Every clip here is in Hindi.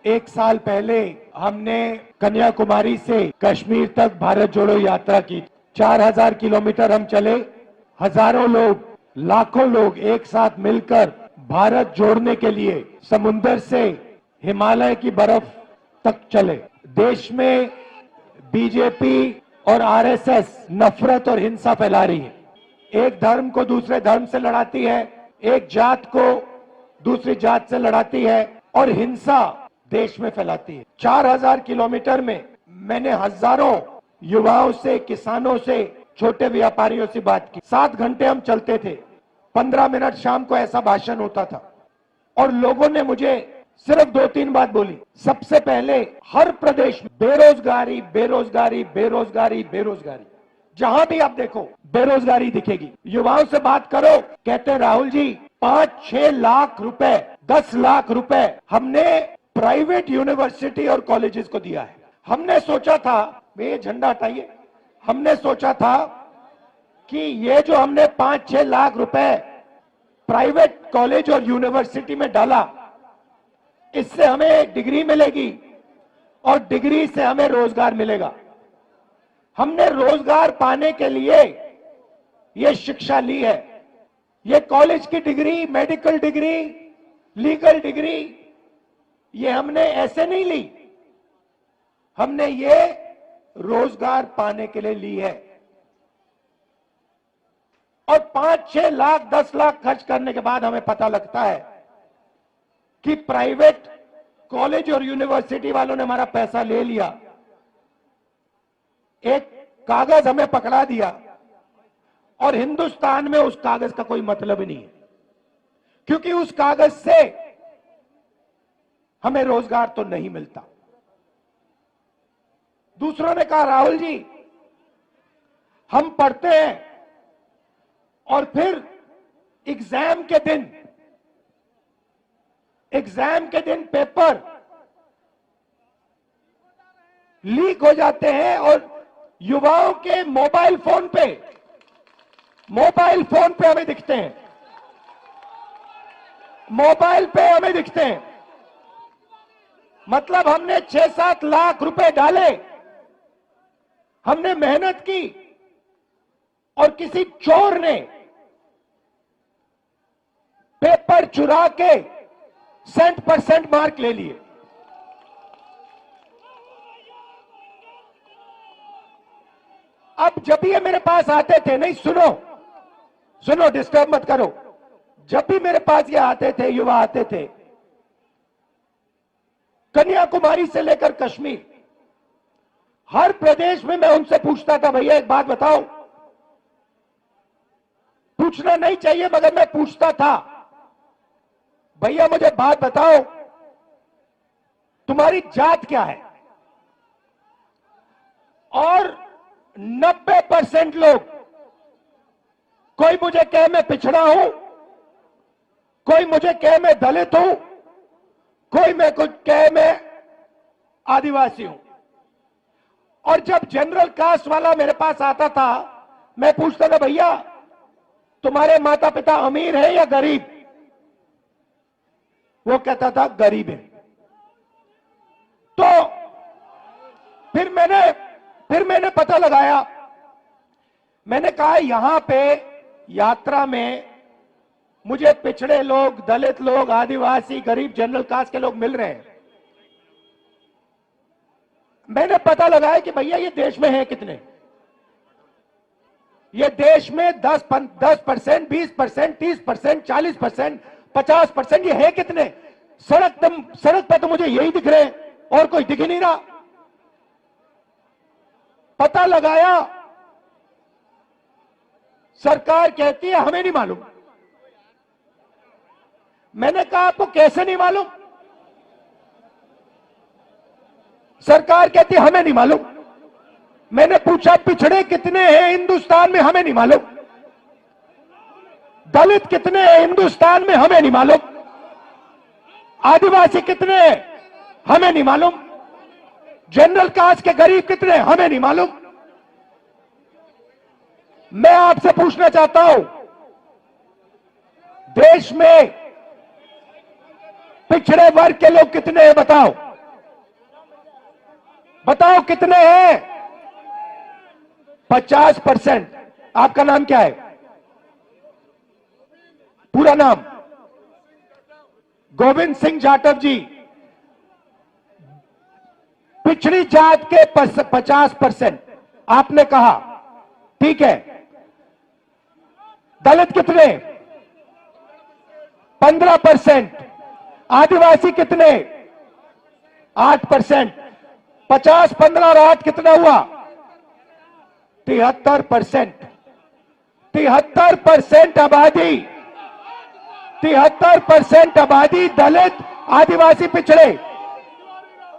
एक साल पहले हमने कन्याकुमारी से कश्मीर तक भारत जोड़ो यात्रा की। 4000 किलोमीटर हम चले। हजारों लोग, लाखों लोग एक साथ मिलकर भारत जोड़ने के लिए समुद्र से हिमालय की बर्फ तक चले। देश में बीजेपी और आरएसएस नफरत और हिंसा फैला रही है। एक धर्म को दूसरे धर्म से लड़ाती है, एक जात को दूसरी जात से लड़ाती है और हिंसा देश में फैलाती है। 4000 किलोमीटर में मैंने हजारों युवाओं से, किसानों से, छोटे व्यापारियों से बात की। 7 घंटे हम चलते थे। 15 मिनट शाम को ऐसा भाषण होता था और लोगों ने मुझे सिर्फ 2-3 बात बोली। सबसे पहले, हर प्रदेश में बेरोजगारी, बेरोजगारी, बेरोजगारी, बेरोजगारी, जहां भी आप देखो बेरोजगारी दिखेगी। युवाओं से बात करो, कहते हैं राहुल जी 5-6 लाख रुपए, 10 लाख रुपए हमने प्राइवेट यूनिवर्सिटी और कॉलेजेस को दिया है। हमने सोचा था, ये झंडा हटाइए, हमने सोचा था कि ये जो हमने 5-6 लाख रुपए प्राइवेट कॉलेज और यूनिवर्सिटी में डाला, इससे हमें डिग्री मिलेगी और डिग्री से हमें रोजगार मिलेगा। हमने रोजगार पाने के लिए ये शिक्षा ली है। ये कॉलेज की degree, medical degree, legal degree, ये हमने ऐसे नहीं ली, हमने ये रोजगार पाने के लिए ली है। और 5-6 लाख, 10 लाख खर्च करने के बाद हमें पता लगता है कि प्राइवेट कॉलेज और यूनिवर्सिटी वालों ने हमारा पैसा ले लिया, एक कागज हमें पकड़ा दिया और हिंदुस्तान में उस कागज का कोई मतलब नहीं है, क्योंकि उस कागज से हमें रोजगार तो नहीं मिलता। दूसरों ने कहा राहुल जी हम पढ़ते हैं और फिर एग्जाम के दिन पेपर लीक हो जाते हैं और युवाओं के मोबाइल फोन पे हमें दिखते हैं, मोबाइल पे हमें दिखते हैं। मतलब हमने 6-7 लाख रुपए डाले, हमने मेहनत की और किसी चोर ने पेपर चुरा के 100% मार्क ले लिए। अब जब ये मेरे पास आते थे, नहीं सुनो, डिस्टर्ब मत करो, जब भी मेरे पास ये आते थे, युवा आते थे, कन्याकुमारी से लेकर कश्मीर, हर प्रदेश में मैं उनसे पूछता था भैया एक बात बताओ। पूछना नहीं चाहिए मगर मैं पूछता था, भैया मुझे बात बताओ तुम्हारी जात क्या है? और 90% लोग, कोई मुझे कहे मैं पिछड़ा हूं, कोई मुझे कहे मैं दलित हूं, कोई मैं कुछ कहे मैं आदिवासी हूं। और जब जनरल कास्ट वाला मेरे पास आता था, मैं पूछता था भैया तुम्हारे माता पिता अमीर है या गरीब? वो कहता था गरीब है। तो फिर मैंने पता लगाया, मैंने कहा यहां पे यात्रा में मुझे पिछड़े लोग, दलित लोग, आदिवासी, गरीब, जनरल कास्ट के लोग मिल रहे हैं। मैंने पता लगाया कि भैया ये देश में है कितने? ये देश में 10%, 20%, 30%, 40%, 50%, ये है कितने? सड़क पे तो मुझे यही दिख रहे हैं और कोई दिख ही नहीं रहा। पता लगाया, सरकार कहती है हमें नहीं मालूम। मैंने कहा आपको कैसे नहीं मालूम? सरकार कहती है हमें नहीं मालूम। मैंने पूछा पिछड़े कितने हैं हिंदुस्तान में? हमें नहीं मालूम। दलित कितने हैं हिंदुस्तान में? हमें नहीं मालूम। आदिवासी कितने हैं? हमें नहीं मालूम। जनरल कास्ट के गरीब कितने हैं? हमें नहीं मालूम। मैं आपसे पूछना चाहता हूं, देश में पिछड़े वर्ग के लोग कितने हैं बताओ? बताओ कितने हैं? 50%। आपका नाम क्या है? पूरा नाम? गोविंद सिंह जाटव जी। पिछड़ी जात के 50% आपने कहा, ठीक है। दलित कितने? 15%। आदिवासी कितने? 8%। 50, 15 और 8 कितना हुआ? 73%। 73% आबादी, 73% आबादी दलित, आदिवासी, पिछड़े।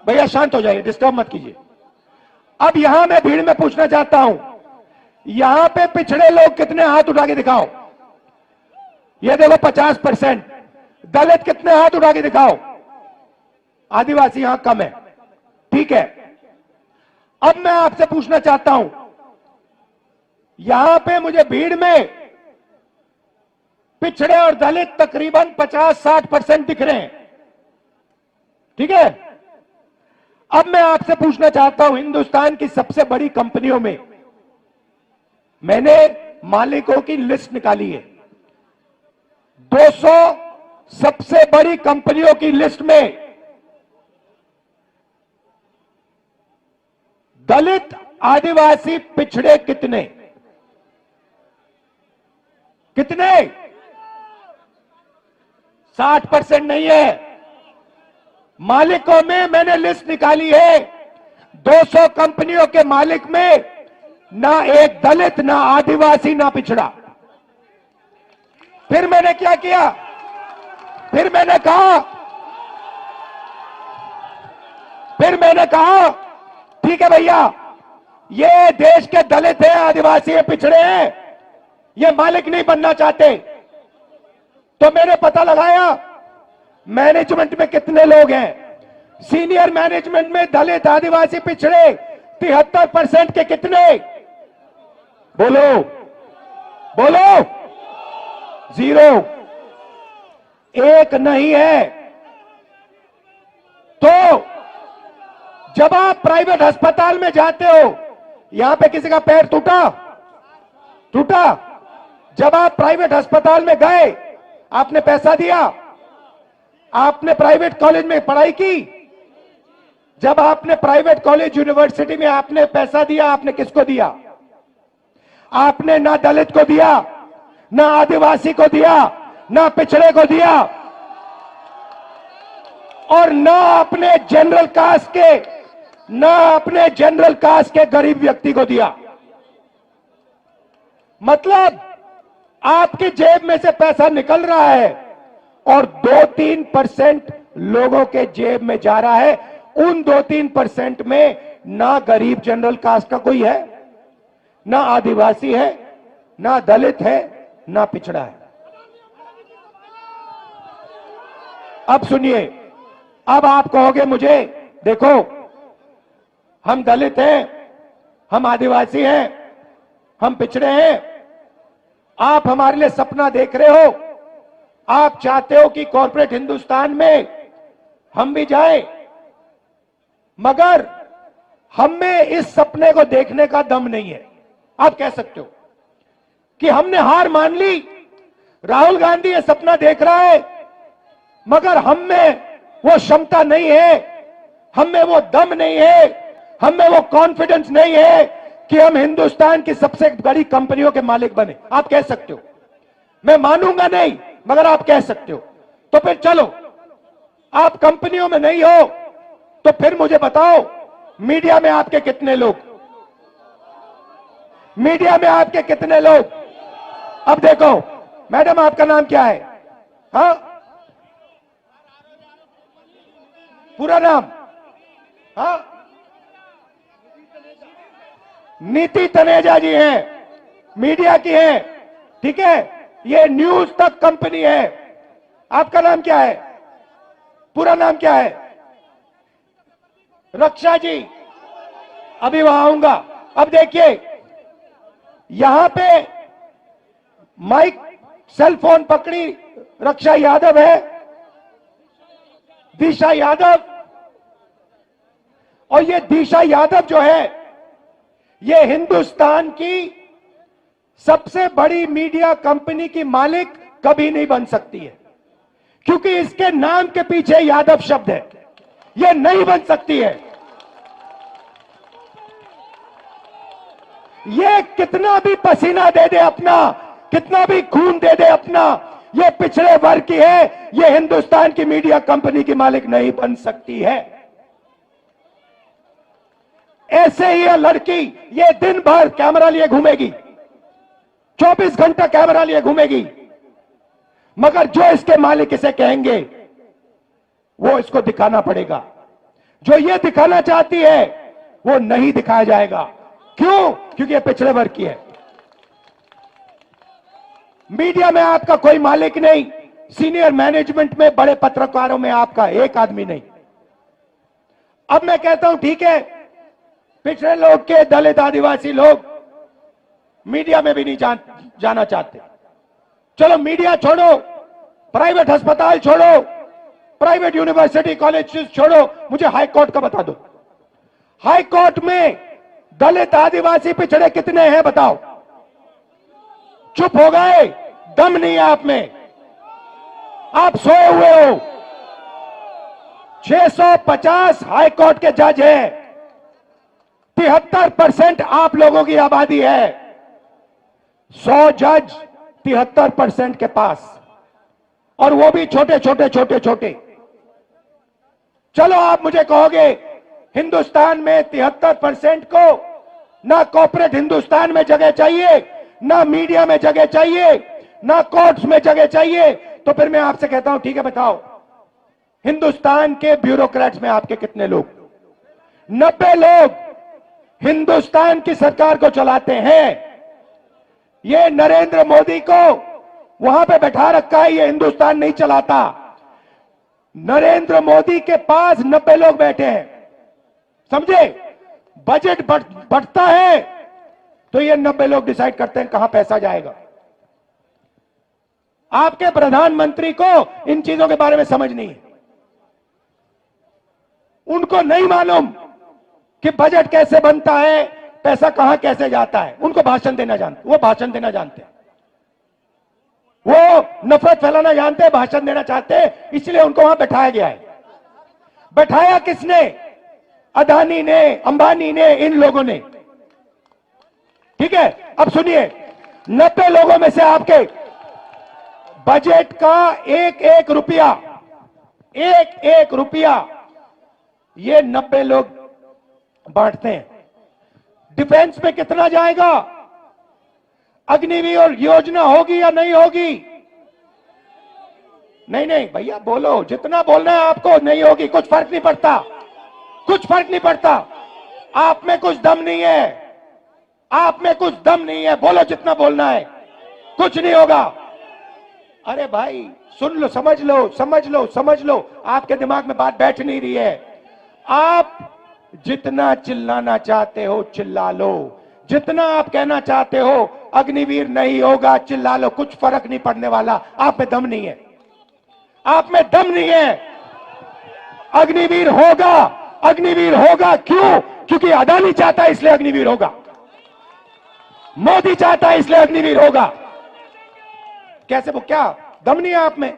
भैया शांत हो जाइए, डिस्टर्ब मत कीजिए। अब यहां मैं भीड़ में पूछना चाहता हूं, यहां पे पिछड़े लोग कितने? हाथ उठा के दिखाओ। ये देखो 50%। दलित कितने? हाथ उठा के दिखाओ। आदिवासी यहां कम है, ठीक है। अब मैं आपसे पूछना चाहता हूं, यहां पे मुझे भीड़ में पिछड़े और दलित तकरीबन 50-60% दिख रहे हैं, ठीक है। अब मैं आपसे पूछना चाहता हूं, हिंदुस्तान की सबसे बड़ी कंपनियों में मैंने मालिकों की लिस्ट निकाली है। 200 सबसे बड़ी कंपनियों की लिस्ट में दलित, आदिवासी, पिछड़े कितने? कितने? 60% नहीं है। मालिकों में मैंने लिस्ट निकाली है, 200 कंपनियों के मालिक में ना एक दलित, ना आदिवासी, ना पिछड़ा। फिर मैंने क्या किया? फिर मैंने कहा ठीक है भैया, ये देश के दलित हैं, आदिवासी हैं, पिछड़े हैं, ये मालिक नहीं बनना चाहते। तो मैंने पता लगाया मैनेजमेंट में कितने लोग हैं। सीनियर मैनेजमेंट में दलित, आदिवासी, पिछड़े 73% के कितने? बोलो बोलो। 0। एक नहीं है। तो जब आप प्राइवेट अस्पताल में जाते हो, यहां पे किसी का पैर टूटा? जब आप प्राइवेट अस्पताल में गए, आपने पैसा दिया? आपने प्राइवेट कॉलेज में पढ़ाई की? जब आपने प्राइवेट कॉलेज, यूनिवर्सिटी में आपने पैसा दिया, आपने किसको दिया? आपने ना दलित को दिया, ना आदिवासी को दिया, ना पिछड़े को दिया, और ना अपने जनरल कास्ट के गरीब व्यक्ति को दिया। मतलब आपकी जेब में से पैसा निकल रहा है और 2-3% लोगों के जेब में जा रहा है। उन 2-3% में ना गरीब जनरल कास्ट का कोई है, ना आदिवासी है, ना दलित है, ना पिछड़ा है। अब सुनिए, अब आप कहोगे मुझे, देखो हम दलित हैं, हम आदिवासी हैं, हम पिछड़े हैं, आप हमारे लिए सपना देख रहे हो, आप चाहते हो कि कॉर्पोरेट हिंदुस्तान में हम भी जाएं, मगर हम में इस सपने को देखने का दम नहीं है। आप कह सकते हो कि हमने हार मान ली, राहुल गांधी ये सपना देख रहा है, मगर हम में वो क्षमता नहीं है, हम में वो दम नहीं है, हम में वो कॉन्फिडेंस नहीं है कि हम हिंदुस्तान की सबसे बड़ी कंपनियों के मालिक बने। आप कह सकते हो, मैं मानूंगा नहीं, मगर आप कह सकते हो। तो फिर चलो, आप कंपनियों में नहीं हो तो फिर मुझे बताओ, मीडिया में आपके कितने लोग? मीडिया में आपके कितने लोग? अब देखो मैडम, आपका नाम क्या है? हाँ, पूरा नाम? हाँ, नीति तनेजा जी हैं, मीडिया की हैं, ठीक है। ये न्यूज तक कंपनी है। आपका नाम क्या है? पूरा नाम क्या है? रक्षा जी, अभी वहां आऊंगा। अब देखिए, यहां पे माइक, सेल फोन पकड़ी रक्षा यादव है, दिशा यादव, और ये दिशा यादव जो है, ये हिंदुस्तान की सबसे बड़ी मीडिया कंपनी की मालिक कभी नहीं बन सकती है, क्योंकि इसके नाम के पीछे यादव शब्द है। ये नहीं बन सकती है। ये कितना भी पसीना दे दे अपना, कितना भी खून दे दे अपना, ये पिछड़े वर्ग की है, ये हिंदुस्तान की मीडिया कंपनी की मालिक नहीं बन सकती है। ऐसे ही ये लड़की, ये दिन भर कैमरा लिए घूमेगी, 24 घंटा कैमरा लिए घूमेगी, मगर जो इसके मालिक इसे कहेंगे वो इसको दिखाना पड़ेगा। जो ये दिखाना चाहती है वो नहीं दिखाया जाएगा। क्यों? क्योंकि ये पिछड़े वर्ग की है। मीडिया में आपका कोई मालिक नहीं, सीनियर मैनेजमेंट में, बड़े पत्रकारों में आपका एक आदमी नहीं। अब मैं कहता हूं ठीक है, पिछड़े लोग के, दलित आदिवासी लोग मीडिया में भी नहीं जाना चाहते। चलो मीडिया छोड़ो, प्राइवेट अस्पताल छोड़ो, प्राइवेट यूनिवर्सिटी कॉलेज छोड़ो, मुझे हाई कोर्ट का बता दो। हाई कोर्ट में दलित आदिवासी पिछड़े कितने हैं बताओ? चुप हो गए, दम नहीं है आप में, आप सोए हुए हो। 650 हाई कोर्ट के जज हैं, 73% आप लोगों की आबादी है, 100 जज 73% के पास, और वो भी छोटे छोटे छोटे छोटे। चलो आप मुझे कहोगे हिंदुस्तान में 73% को ना कॉर्पोरेट हिंदुस्तान में जगह चाहिए, ना मीडिया में जगह चाहिए, ना कोर्ट्स में जगह चाहिए, तो फिर मैं आपसे कहता हूं ठीक है बताओ, हिंदुस्तान के ब्यूरोक्रेट्स में आपके कितने लोग? 90 लोग हिंदुस्तान की सरकार को चलाते हैं। ये नरेंद्र मोदी को वहां पे बैठा रखा है, ये हिंदुस्तान नहीं चलाता। नरेंद्र मोदी के पास 90 लोग बैठे हैं, समझे? बजट बढ़ता है तो ये 90 लोग डिसाइड करते हैं कहां पैसा जाएगा। आपके प्रधानमंत्री को इन चीजों के बारे में समझ नहीं है। उनको नहीं मालूम कि बजट कैसे बनता है, पैसा कहां कैसे जाता है। उनको भाषण देना जानते, वो भाषण देना जानते हैं, वो नफरत फैलाना जानते हैं, भाषण देना चाहते हैं, इसलिए उनको वहां बैठाया गया है। बैठाया किसने? अदानी ने, अंबानी ने, इन लोगों ने। ठीक है, अब सुनिए, 90 लोगों में से आपके बजट का एक एक रुपया ये 90 लोग बांटते हैं। डिफेंस में कितना जाएगा? अग्निवीर योजना होगी या नहीं होगी? नहीं भैया बोलो, जितना बोलना है आपको। नहीं होगी, कुछ फर्क नहीं पड़ता, कुछ फर्क नहीं पड़ता। आप में कुछ दम नहीं है, आप में कुछ दम नहीं है, बोलो जितना बोलना है, कुछ नहीं होगा। अरे भाई सुन लो, समझ लो, आपके दिमाग में बात बैठ नहीं रही है। आप जितना चिल्लाना चाहते हो चिल्ला लो, जितना आप कहना चाहते हो अग्निवीर नहीं होगा, चिल्ला लो, कुछ फर्क नहीं पड़ने वाला। आप में दम नहीं है, आप में दम नहीं है। अग्निवीर होगा, अग्निवीर होगा। क्यों? क्योंकि अदानी चाहता है इसलिए अग्निवीर होगा, मोदी चाहता है इसलिए अग्निवीर होगा। कैसे? वो क्या दम नहीं है आप में?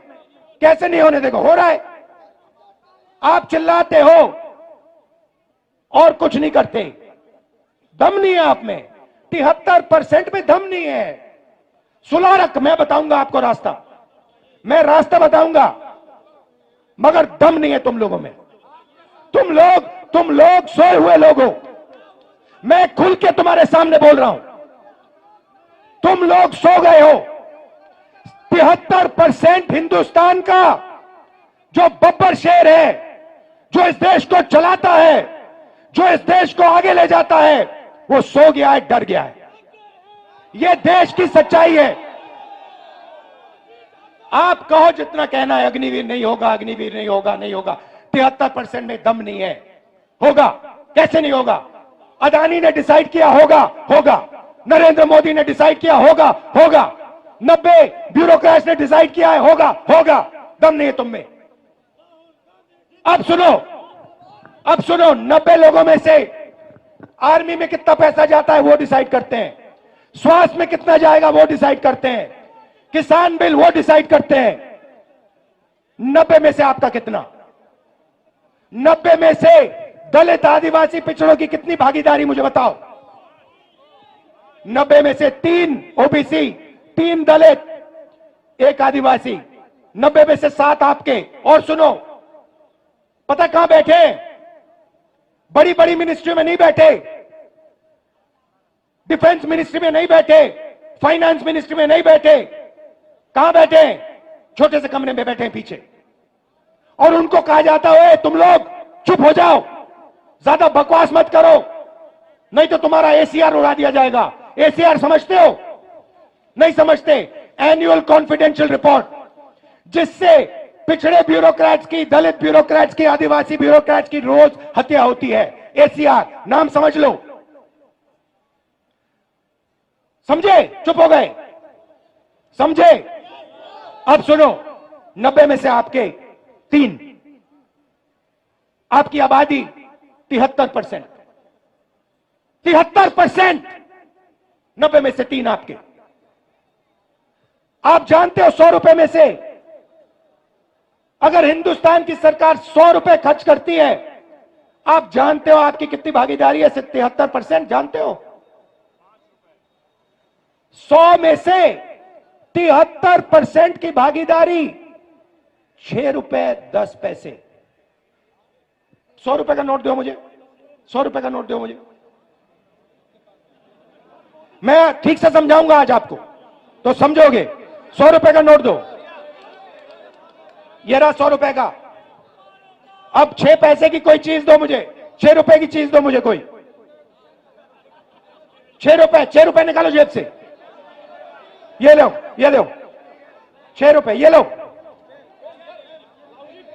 कैसे नहीं होने देगा? हो रहा है। आप चिल्लाते हो और कुछ नहीं करते, दम नहीं है आप में। 73% में दम नहीं है। सुला रख, मैं बताऊंगा आपको रास्ता, मैं रास्ता बताऊंगा, मगर दम नहीं है तुम लोगों में। तुम लोग सोए हुए लोग हो। मैं खुल के तुम्हारे सामने बोल रहा हूं, तुम लोग सो गए हो। 73% हिंदुस्तान का जो बब्बर शेर है, जो इस देश को चलाता है, जो इस देश को आगे ले जाता है, वो सो गया है, डर गया है। ये देश की सच्चाई है। आप कहो जितना कहना है, अग्निवीर नहीं होगा, अग्निवीर नहीं होगा, नहीं होगा। 73% में दम नहीं है। होगा, कैसे नहीं होगा? अदानी ने डिसाइड किया होगा, होगा। नरेंद्र मोदी ने डिसाइड किया होगा, होगा। 90 ब्यूरोक्रेट्स ने डिसाइड किया है, होगा, होगा। दम नहीं है तुम में। अब सुनो, अब सुनो, 90 लोगों में से आर्मी में कितना पैसा जाता है वो डिसाइड करते हैं, स्वास्थ्य में कितना जाएगा वो डिसाइड करते हैं, किसान बिल वो डिसाइड करते हैं। 90 में से आपका कितना? 90 में से दलित आदिवासी पिछड़ों की कितनी भागीदारी मुझे बताओ? 90 में से 3 ओबीसी, 3 दलित, 1 आदिवासी, 90 में से 7 आपके। और सुनो, पता कहां बैठे? बड़ी बड़ी मिनिस्ट्री में नहीं बैठे, डिफेंस मिनिस्ट्री में नहीं बैठे, फाइनेंस मिनिस्ट्री में नहीं बैठे। कहां बैठे? छोटे से कमरे में बैठे पीछे। और उनको कहा जाता है तुम लोग चुप हो जाओ, ज्यादा बकवास मत करो, नहीं तो तुम्हारा एसीआर उड़ा दिया जाएगा। एसीआर समझते हो? नहीं समझते। एनुअल कॉन्फिडेंशियल रिपोर्ट, जिससे पिछड़े ब्यूरोक्रेट्स की, दलित ब्यूरोक्रेट्स की, आदिवासी ब्यूरोक्रेट्स की रोज हत्या होती है। एसीआर नाम समझ लो। समझे? चुप हो गए? समझे? अब सुनो, 90 में से आपके 3, आपकी आबादी 73%, 73%, 90 में से 3 आपके। आप जानते हो 100 रुपए में से अगर हिंदुस्तान की सरकार 100 रुपए खर्च करती है, आप जानते हो आपकी कितनी भागीदारी है? 73%। जानते हो? 100 में से 73% की भागीदारी 6 रुपए 10 पैसे। 100 रुपए का नोट दो मुझे, 100 रुपए का नोट दो मुझे। मैं ठीक से समझाऊंगा आज आपको, तो समझोगे। 100 रुपए का नोट दो, ये रहा 100 रुपए का। अब 6 पैसे की कोई चीज दो मुझे, 6 रुपए की चीज दो मुझे कोई। 6 रुपए निकालो जेब से, ये लो, ये लो 6 रुपए, ये लो,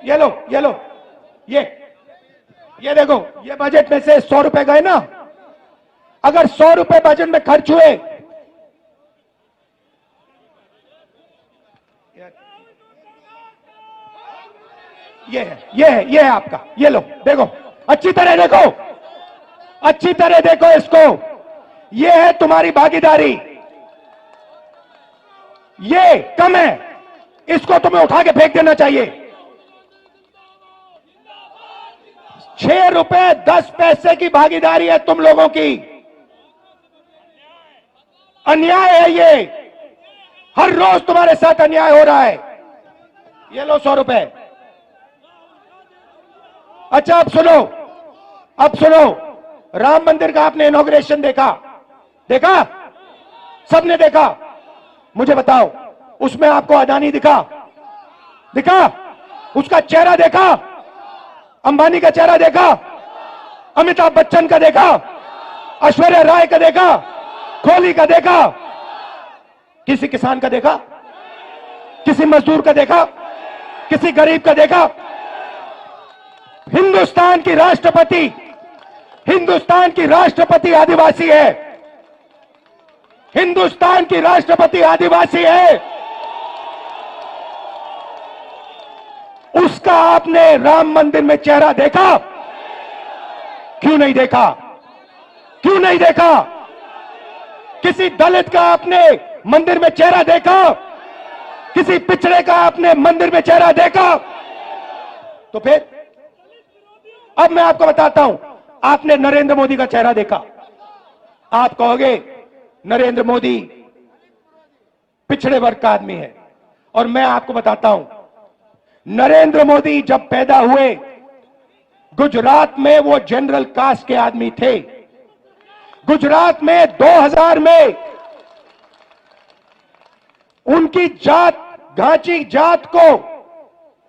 ये लो, ये लो, ये देखो, ये बजट में से 100 रुपए गए ना। अगर 100 रुपए बजट में खर्च हुए, ये है आपका, ये लो, देखो, अच्छी तरह देखो, अच्छी तरह देखो इसको। ये है तुम्हारी भागीदारी, ये कम है, इसको तुम्हें उठा के फेंक देना चाहिए। 6 रुपए 10 पैसे की भागीदारी है तुम लोगों की। अन्याय है ये, हर रोज तुम्हारे साथ अन्याय हो रहा है। ये लो 100 रुपए। अच्छा अब सुनो, अब सुनो, राम मंदिर का आपने इनॉग्रेशन देखा? देखा? सबने देखा? मुझे बताओ, उसमें आपको अदानी दिखा? दिखा? उसका चेहरा देखा? अंबानी का चेहरा देखा? अमिताभ बच्चन का देखा? ऐश्वर्या राय का देखा? कोहली का देखा? किसी किसान का देखा? किसी मजदूर का देखा? किसी गरीब का देखा? हिंदुस्तान की राष्ट्रपति, हिंदुस्तान की राष्ट्रपति आदिवासी है। हिंदुस्तान की राष्ट्रपति आदिवासी है। उसका आपने राम मंदिर में चेहरा देखा? क्यों नहीं देखा? क्यों नहीं देखा? किसी दलित का आपने मंदिर में चेहरा देखा? किसी पिछड़े का आपने मंदिर में चेहरा देखा? तो फिर अब मैं आपको बताता हूं, आपने नरेंद्र मोदी का चेहरा देखा? आप कहोगे नरेंद्र मोदी पिछड़े वर्ग का आदमी है, और मैं आपको बताता हूं, नरेंद्र मोदी जब पैदा हुए गुजरात में वो जनरल कास्ट के आदमी थे। गुजरात में 2000 में उनकी जात, घाची जात को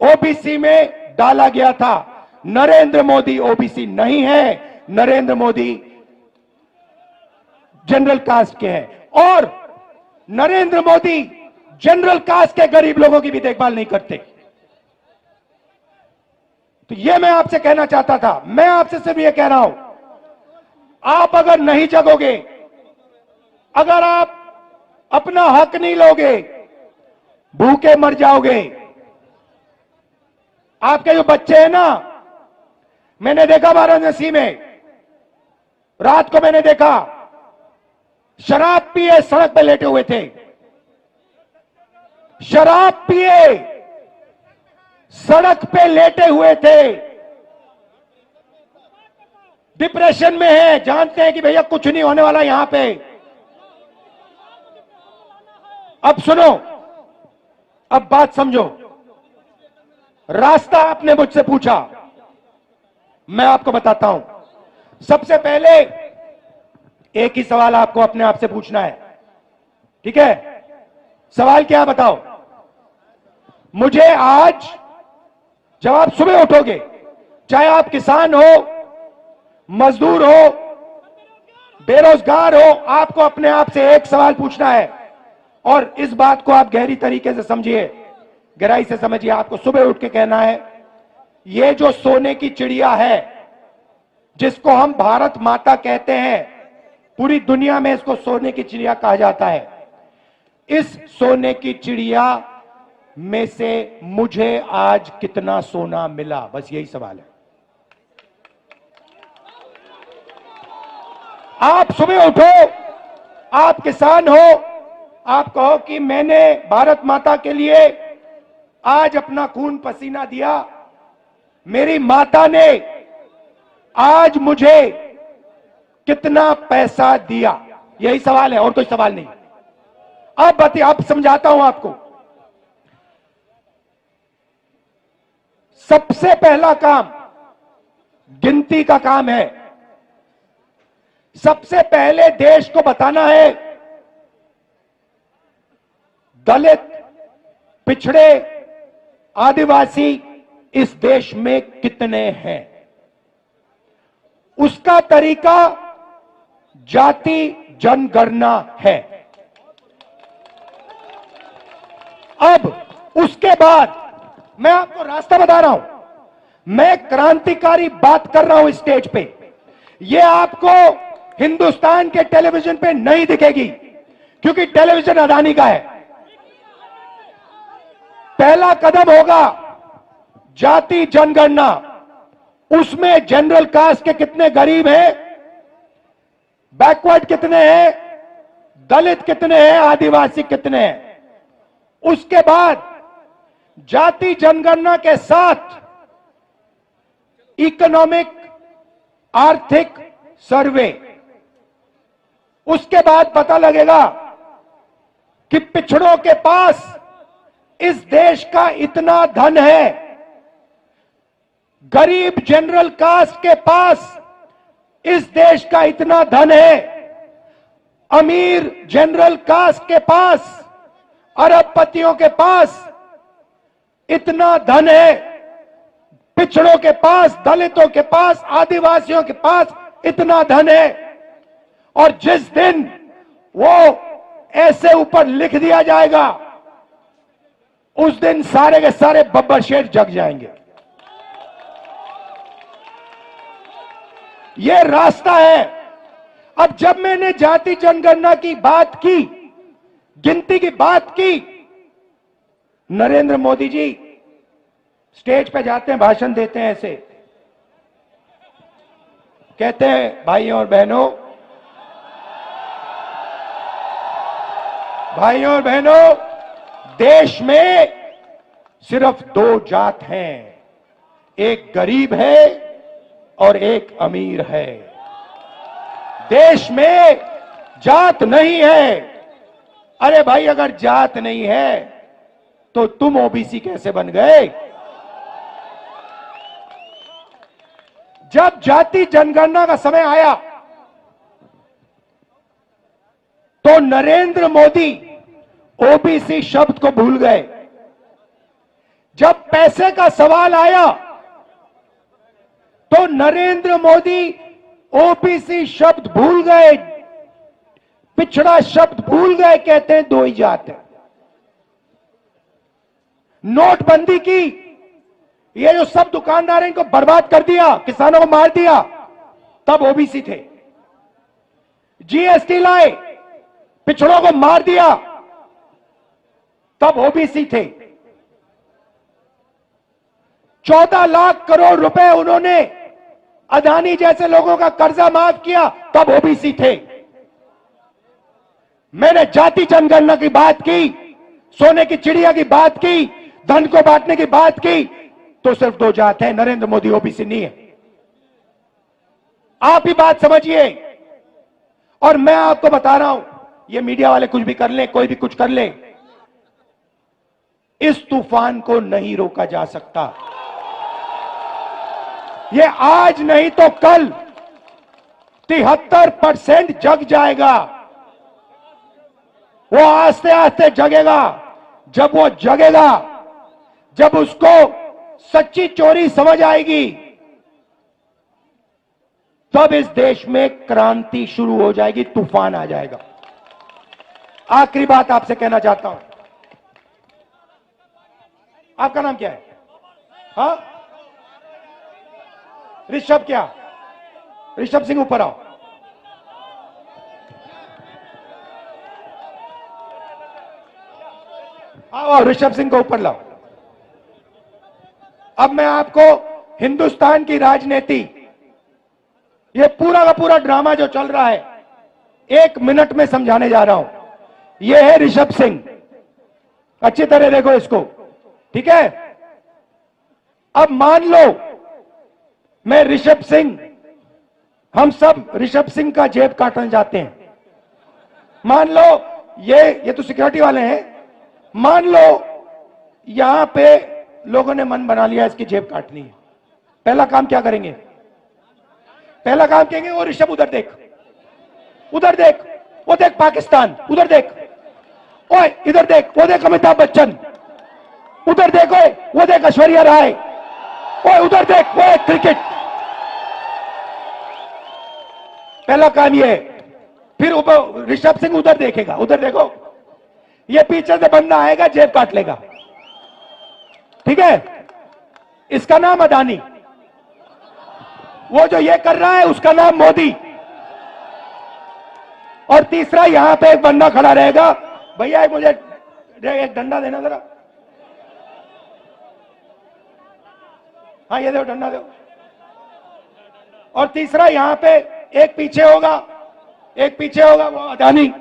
ओबीसी में डाला गया था। नरेंद्र मोदी ओबीसी नहीं है, नरेंद्र मोदी जनरल कास्ट के हैं। और नरेंद्र मोदी जनरल कास्ट के गरीब लोगों की भी देखभाल नहीं करते। तो यह मैं आपसे कहना चाहता था। मैं आपसे सिर्फ यह कह रहा हूं, आप अगर नहीं जगोगे, अगर आप अपना हक नहीं लोगे, भूखे मर जाओगे। आपके जो बच्चे हैं ना, मैंने देखा वाराणसी में, रात को मैंने देखा शराब पिए सड़क पे लेटे हुए थे, शराब पिए सड़क पे लेटे हुए थे, डिप्रेशन में है, जानते हैं कि भैया कुछ नहीं होने वाला यहां पे। अब सुनो, अब बात समझो। रास्ता आपने मुझसे पूछा, मैं आपको बताता हूं। सबसे पहले एक ही सवाल आपको अपने आप से पूछना है, ठीक है? सवाल क्या बताओ मुझे आज, जब आप सुबह उठोगे, चाहे आप किसान हो, मजदूर हो, बेरोजगार हो, आपको अपने आप से एक सवाल पूछना है, और इस बात को आप गहरी तरीके से समझिए, गहराई से समझिए। आपको सुबह उठ के कहना है, ये जो सोने की चिड़िया है, जिसको हम भारत माता कहते हैं, पूरी दुनिया में इसको सोने की चिड़िया कहा जाता है, इस सोने की चिड़िया में से मुझे आज कितना सोना मिला? बस यही सवाल है। आप सुबह उठो, आप किसान हो, आप कहो कि मैंने भारत माता के लिए आज अपना खून पसीना दिया, मेरी माता ने आज मुझे कितना पैसा दिया? यही सवाल है और कोई सवाल नहीं। अब बताइए, अब समझाता हूं आपको। सबसे पहला काम गिनती का काम है। सबसे पहले देश को बताना है दलित, पिछड़े, आदिवासी इस देश में कितने हैं। उसका तरीका जाति जनगणना है। अब उसके बाद मैं आपको रास्ता बता रहा हूं। मैं क्रांतिकारी बात कर रहा हूं स्टेज पे। यह आपको हिंदुस्तान के टेलीविजन पे नहीं दिखेगी, क्योंकि टेलीविजन अदानी का है। पहला कदम होगा जाति जनगणना। उसमें जनरल कास्ट के कितने गरीब हैं, बैकवर्ड कितने हैं, दलित कितने हैं, आदिवासी कितने हैं। उसके बाद जाति जनगणना के साथ इकोनॉमिक, आर्थिक सर्वे। उसके बाद पता लगेगा कि पिछड़ों के पास इस देश का इतना धन है, गरीब जनरल कास्ट के पास इस देश का इतना धन है, अमीर जनरल कास्ट के पास, अरबपतियों के पास इतना धन है, पिछड़ों के पास, दलितों के पास, आदिवासियों के पास इतना धन है। और जिस दिन वो ऐसे ऊपर लिख दिया जाएगा, उस दिन सारे के सारे बब्बर शेर जग जाएंगे। ये रास्ता है। अब जब मैंने जाति जनगणना की बात की, गिनती की बात की, नरेंद्र मोदी जी स्टेज पे जाते हैं, भाषण देते हैं, ऐसे कहते हैं, भाइयों और बहनों, भाइयों और बहनों, देश में सिर्फ दो जात हैं, एक गरीब है और एक अमीर है। देश में जात नहीं है। अरे भाई, अगर जात नहीं है तो तुम ओबीसी कैसे बन गए? जब जाति जनगणना का समय आया तो नरेंद्र मोदी ओबीसी शब्द को भूल गए। जब पैसे का सवाल आया तो नरेंद्र मोदी ओबीसी शब्द भूल गए, पिछड़ा शब्द भूल गए, कहते हैं दो ही जात है। नोटबंदी की, ये जो सब दुकानदार इनको बर्बाद कर दिया, किसानों को मार दिया, तब ओबीसी थे। जीएसटी लाए, पिछड़ों को मार दिया, तब ओबीसी थे। 14 लाख करोड़ रुपए उन्होंने अदानी जैसे लोगों का कर्जा माफ किया तब ओबीसी थे। मैंने जाति जनगणना की बात की, सोने की चिड़िया की बात की, धन को बांटने की बात की, तो सिर्फ दो जात है, नरेंद्र मोदी ओबीसी नहीं है। आप ही बात समझिए। और मैं आपको बता रहा हूं, ये मीडिया वाले कुछ भी कर ले, कोई भी कुछ कर ले, इस तूफान को नहीं रोका जा सकता। ये आज नहीं तो कल 73% जग जाएगा। वो आस्ते आस्ते जगेगा। जब वो जगेगा, जब उसको सच्ची चोरी समझ आएगी, तब इस देश में क्रांति शुरू हो जाएगी, तूफान आ जाएगा। आखिरी बात आपसे कहना चाहता हूं। आपका नाम क्या है? हाँ, ऋषभ। क्या ऋषभ सिंह, ऊपर आओ। आओ, ऋषभ सिंह को ऊपर लाओ। अब मैं आपको हिंदुस्तान की राजनीति, ये पूरा का पूरा ड्रामा जो चल रहा है, 1 मिनट में समझाने जा रहा हूं। ये है ऋषभ सिंह, अच्छी तरह देखो इसको, ठीक है? अब मान लो मैं ऋषभ सिंह, हम सब ऋषभ सिंह का जेब काटने जाते हैं। मान लो ये तो सिक्योरिटी वाले हैं। मान लो यहां पे लोगों ने मन बना लिया इसकी जेब काटनी है। पहला काम क्या करेंगे? पहला काम कहेंगे, वो ऋषभ उधर देख, उधर देख, वो देख पाकिस्तान, उधर देख, ओए इधर देख, वो देख अमिताभ बच्चन, उधर देख, ओए वो देख ऐश्वर्या राय, ओए उधर देख, वो एक क्रिकेट। पहला काम ये है। फिर ऋषभ सिंह उधर देखेगा, उधर देखो, ये पीछे से बंदा आएगा, जेब काट लेगा, ठीक है? इसका नाम अदानी। वो जो ये कर रहा है उसका नाम मोदी। और तीसरा यहां पे एक बंदा खड़ा रहेगा, भैया मुझे एक डंडा देना जरा। हाँ ये दो, डंडा दो। और तीसरा यहां पे एक पीछे होगा, एक पीछे होगा वो अदानी,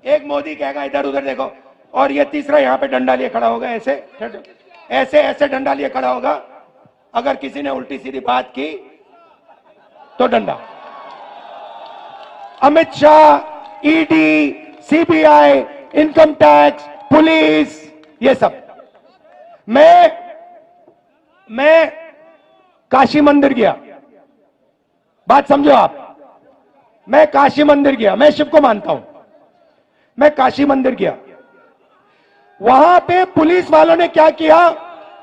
एक मोदी कहेगा इधर उधर देखो, और ये तीसरा यहां पे डंडा लिए खड़ा होगा, ऐसे ऐसे ऐसे डंडा लिए खड़ा होगा। अगर किसी ने उल्टी सीधी बात की तो डंडा। Amit Shah, ED, CBI, income tax, police, ये सब। मैं काशी मंदिर गया, बात समझो आप। मैं काशी मंदिर गया, मैं शिव को मानता हूं। मैं काशी मंदिर गया, वहां पे पुलिस वालों ने क्या किया?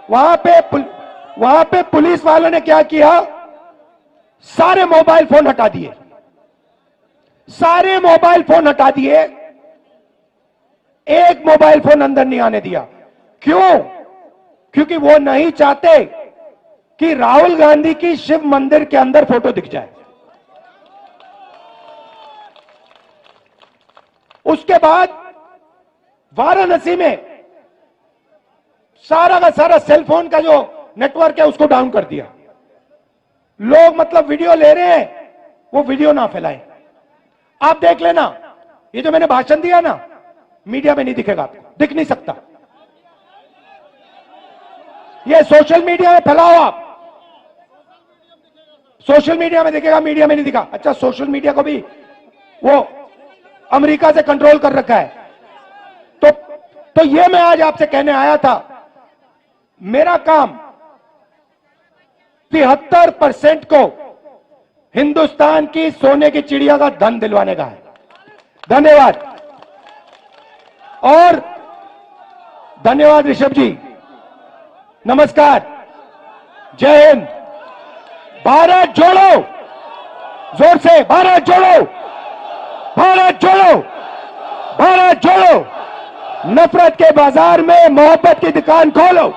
वहां पे पुलिस वालों ने क्या किया? सारे मोबाइल फोन हटा दिए, सारे मोबाइल फोन हटा दिए, एक मोबाइल फोन अंदर नहीं आने दिया। क्यों? क्योंकि वो नहीं चाहते कि राहुल गांधी की शिव मंदिर के अंदर फोटो दिख जाए। उसके बाद वाराणसी में सारा का सारा सेलफोन का जो नेटवर्क है उसको डाउन कर दिया। लोग मतलब वीडियो ले रहे हैं, वो वीडियो ना फैलाएं। आप देख लेना, ये जो मैंने भाषण दिया ना, मीडिया में नहीं दिखेगा, दिख नहीं सकता। ये सोशल मीडिया में फैलाओ आप, सोशल मीडिया में दिखेगा, मीडिया में नहीं दिखा। अच्छा, सोशल मीडिया को भी वो अमेरिका से कंट्रोल कर रखा है। तो ये मैं आज आपसे कहने आया था, मेरा काम 73% को हिंदुस्तान की सोने की चिड़िया का धन दिलवाने का है। धन्यवाद। और धन्यवाद ऋषभ जी, नमस्कार, जय हिंद। भारत जोड़ो, जोर से भारत जोड़ो, भारत जोड़ो, भारत जोड़ो। नफरत के बाजार में मोहब्बत की दुकान खोलो।